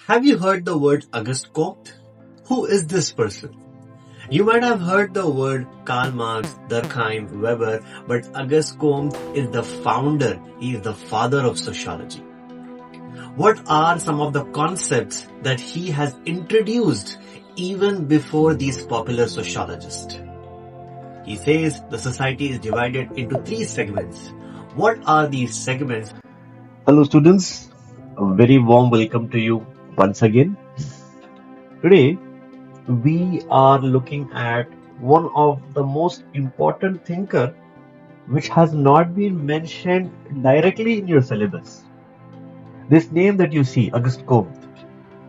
Have you heard the word Auguste Comte? Who is this person? You might have heard the word Karl Marx, Durkheim, Weber, but Auguste Comte is the founder, he is the father of sociology. What are some of the concepts that he has introduced even before these popular sociologists? He says the society is divided into three segments. What are these segments? Hello students, a very warm welcome to you once again. Today we are looking at one of the most important thinker which has not been mentioned directly in your syllabus. This name that you see, Auguste Comte,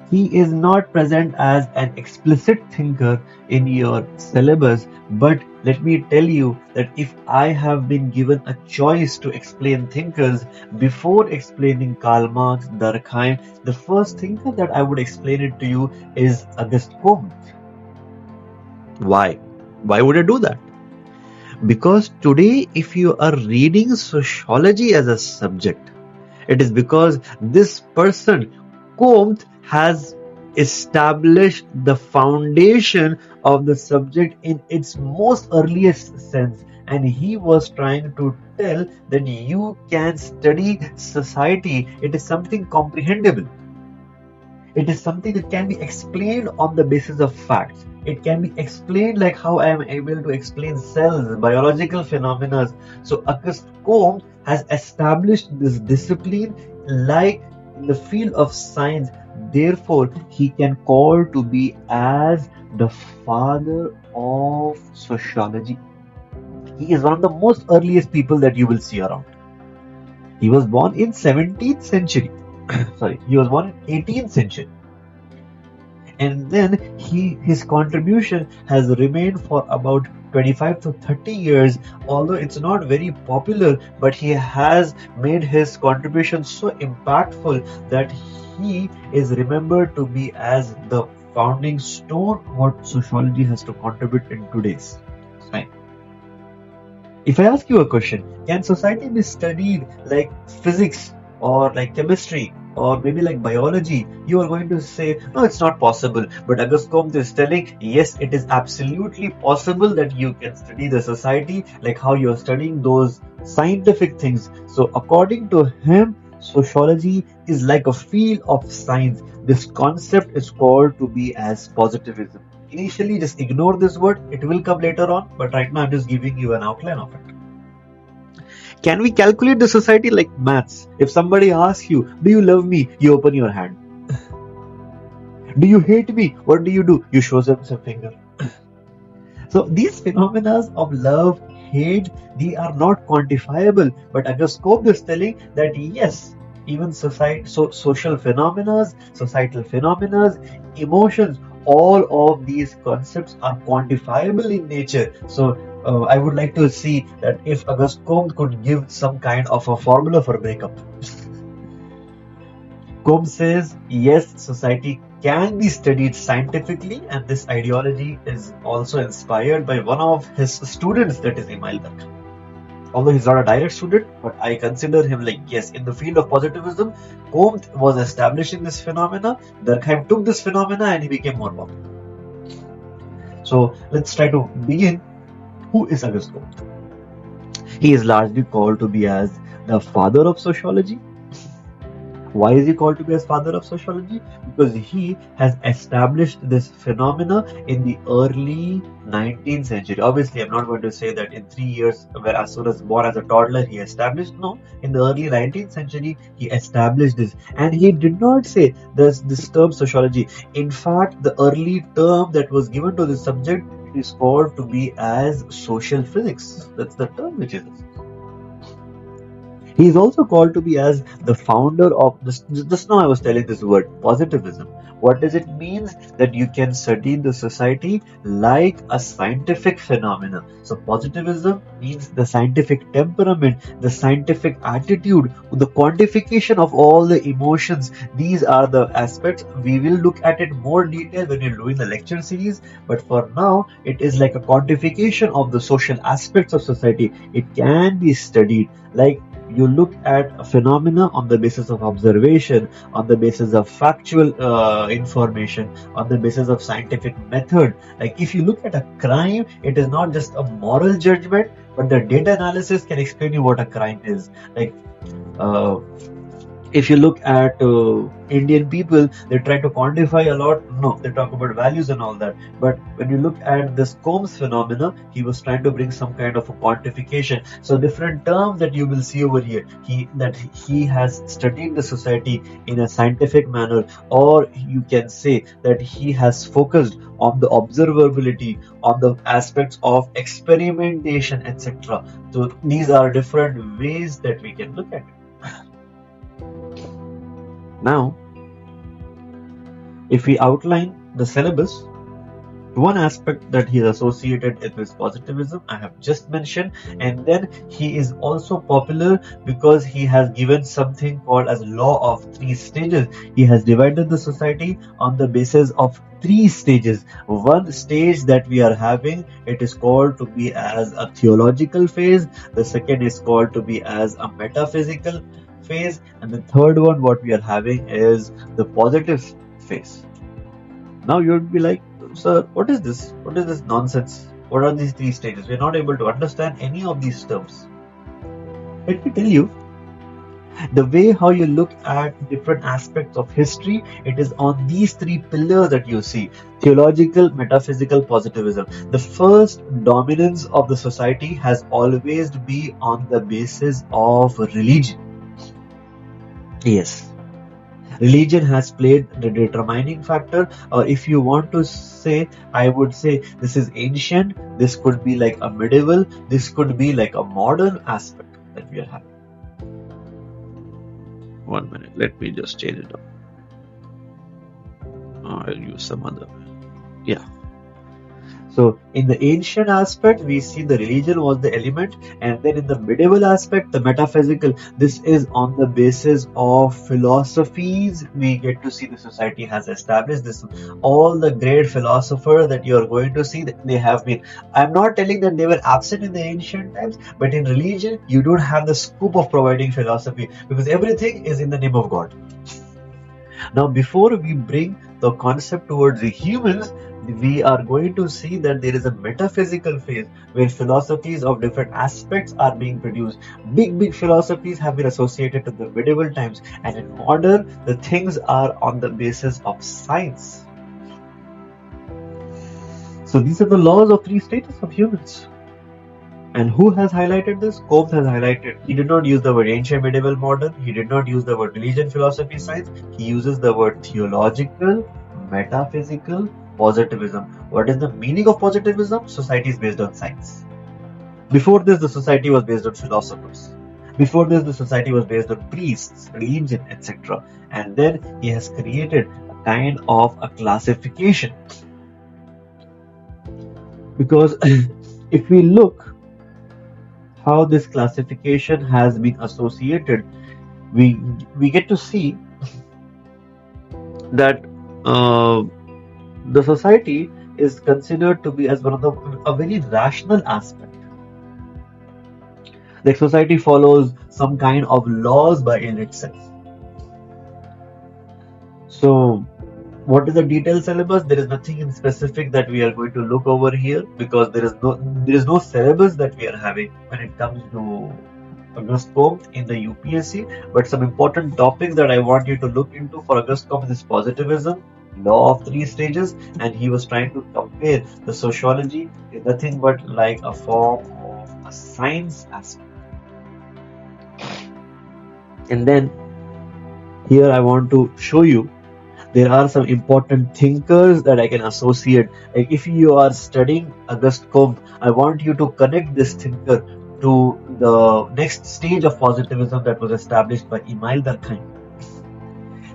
he is not present as an explicit thinker in your syllabus, but let me tell you that if I have been given a choice to explain thinkers before explaining Karl Marx, Durkheim, the first thinker that I would explain it to you is Auguste Comte. Why? Why would I do that? Because today, if you are reading sociology as a subject, it is because this person, Comte, has established the foundation of the subject in its most earliest sense, and he was trying to tell that you can study society. It is something comprehensible. It is something that can be explained on the basis of facts. It can be explained like how I am able to explain cells, biological phenomena. So Auguste Comte has established this discipline like in the field of science. Therefore, he can call to be as the father of sociology. He is one of the most earliest people that you will see around. He was born in 17th century. He was born in 18th century. And then his contribution has remained for about 25 to 30 years, although it's not very popular, but he has made his contribution so impactful that he is remembered to be as the founding stone what sociology has to contribute in today's time. If I ask you a question, can society be studied like physics or like chemistry or maybe like biology? You are going to say, no, it's not possible. But Auguste Comte is telling, yes, it is absolutely possible that you can study the society like how you are studying those scientific things. So according to him, sociology is like a field of science. This concept is called to be as positivism. Initially, just ignore this word. It will come later on. But right now, I'm just giving you an outline of it. Can we calculate the society like maths? If somebody asks you, do you love me? You open your hand. Do you hate me? What do? You show them some finger. So these phenomena of love, hate, they are not quantifiable. But Auguste Comte is telling that yes, even social phenomena, societal phenomena, emotions, all of these concepts are quantifiable in nature. So I would like to see that if Auguste Comte could give some kind of a formula for breakup. Comte says, yes, society can be studied scientifically, and this ideology is also inspired by one of his students, that is Emile Durkheim. Although he's not a direct student, but I consider him like, yes, in the field of positivism, Comte was establishing this phenomena, Durkheim took this phenomena and he became more popular. So let's try to begin. Who is Auguste Comte? He is largely called to be as the father of sociology. Why is he called to be as father of sociology? Because he has established this phenomena in the early 19th century. Obviously, I'm not going to say that in 3 years, where as soon as born as a toddler, he established. No, in the early 19th century, he established this. And he did not say this term sociology. In fact, the early term that was given to this subject is called to be as social physics. That's the term which is. He is also called to be as the founder of this. Just now I was telling this word, positivism. What does it mean? That you can study the society like a scientific phenomena. So positivism means the scientific temperament, the scientific attitude, the quantification of all the emotions. These are the aspects. We will look at it more detail when we're doing the lecture series. But for now, it is like a quantification of the social aspects of society. It can be studied like you look at a phenomena on the basis of observation, on the basis of factual information, on the basis of scientific method. Like if you look at a crime, it is not just a moral judgment, but the data analysis can explain you what a crime is. Like uh, if you look at Indian people, they try to quantify a lot. No, they talk about values and all that. But when you look at this Combs phenomena, he was trying to bring some kind of a quantification. So different terms that you will see over here, he has studied the society in a scientific manner, or you can say that he has focused on the observability, on the aspects of experimentation, etc. So these are different ways that we can look at it. Now, if we outline the syllabus, one aspect that he is associated with positivism, I have just mentioned, and then he is also popular because he has given something called as law of three stages. He has divided the society on the basis of three stages. One stage that we are having, it is called to be as a theological phase. The second is called to be as a metaphysical phase, and the third one what we are having is the positive phase. Now you would be like, sir, what is this? What is this nonsense? What are these three stages? We're not able to understand any of these terms. Let me tell you, the way how you look at different aspects of history, it is on these three pillars that you see: theological, metaphysical, positivism. The first dominance of the society has always been on the basis of religion. Yes. Religion has played the determining factor, or if you want to say, I would say this is ancient, this could be like a medieval, this could be like a modern aspect that we are having. 1 minute, let me just change it up. I'll use some other. Yeah. So in the ancient aspect, we see the religion was the element, and then in the medieval aspect, the metaphysical, this is on the basis of philosophies. We get to see the society has established this. All the great philosophers that you are going to see, they have been. I'm not telling that they were absent in the ancient times, but in religion, you don't have the scope of providing philosophy because everything is in the name of God. Now, before we bring the concept towards the humans, we are going to see that there is a metaphysical phase where philosophies of different aspects are being produced. Big philosophies have been associated to the medieval times, and in modern, the things are on the basis of science. So these are the laws of three stages of humans. And who has highlighted this? Comte has highlighted. He did not use the word ancient, medieval, modern. He did not use the word religion, philosophy, science. He uses the word theological, metaphysical, positivism. What is the meaning of positivism? Society is based on science. Before this, the society was based on philosophers. Before this, the society was based on priests, religion, etc. And then he has created a kind of a classification. Because if we look how this classification has been associated, we get to see that the society is considered to be as one of a very rational aspect. The society follows some kind of laws by in itself. So what is the detailed syllabus? There is nothing in specific that we are going to look over here because there is no syllabus that we are having when it comes to Auguste Comte in the UPSC. But some important topics that I want you to look into for Auguste Comte is positivism, law of three stages, and he was trying to compare the sociology is nothing but like a form of a science aspect. And then here I want to show you there are some important thinkers that I can associate. Like if you are studying Auguste Comte, I want you to connect this thinker to the next stage of positivism that was established by Emile Durkheim.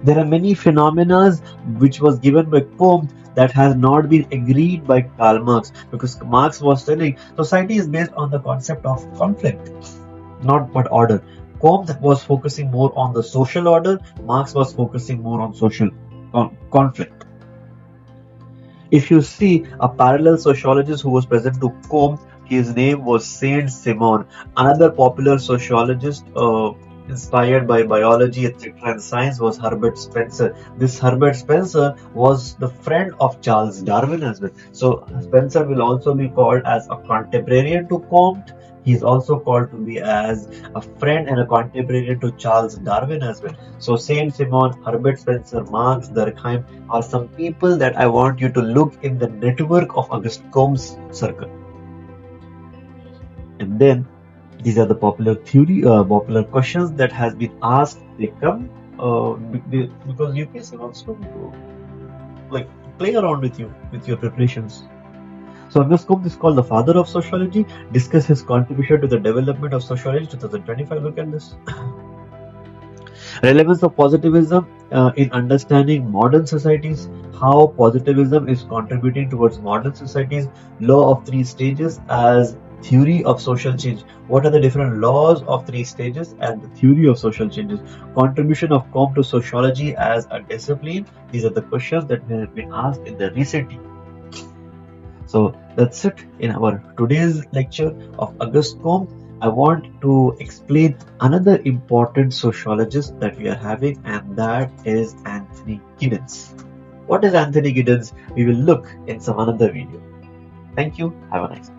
There are many phenomena which was given by Comte that has not been agreed by Karl Marx, because Marx was telling society is based on the concept of conflict, not but order. Comte was focusing more on the social order, Marx was focusing more on social conflict. If you see a parallel sociologist who was present to Comte, His name was Saint Simon. Another popular sociologist inspired by biology, etc., and science was Herbert Spencer. This Herbert Spencer was the friend of Charles Darwin as well. So Spencer will also be called as a contemporary to Comte. He is also called to be as a friend and a contemporary to Charles Darwin as well. So Saint Simon, Herbert Spencer, Marx, Durkheim are some people that I want you to look in the network of Auguste Comte's circle. And then these are the popular questions that has been asked. They come because UPSC wants to like play around with you with your preparations. So Auguste Comte is called the father of sociology. Discuss his contribution to the development of sociology 2025. Look at this. Relevance of positivism in understanding modern societies, how positivism is contributing towards modern societies, law of three stages as theory of social change. What are the different laws of three stages and the theory of social changes? Contribution of Comte to sociology as a discipline. These are the questions that have been asked in the recent year. So that's it in our today's lecture of Auguste Comte. I want to explain another important sociologist that we are having, and that is Anthony Giddens. What is Anthony Giddens? We will look in some another video. Thank you. Have a nice day.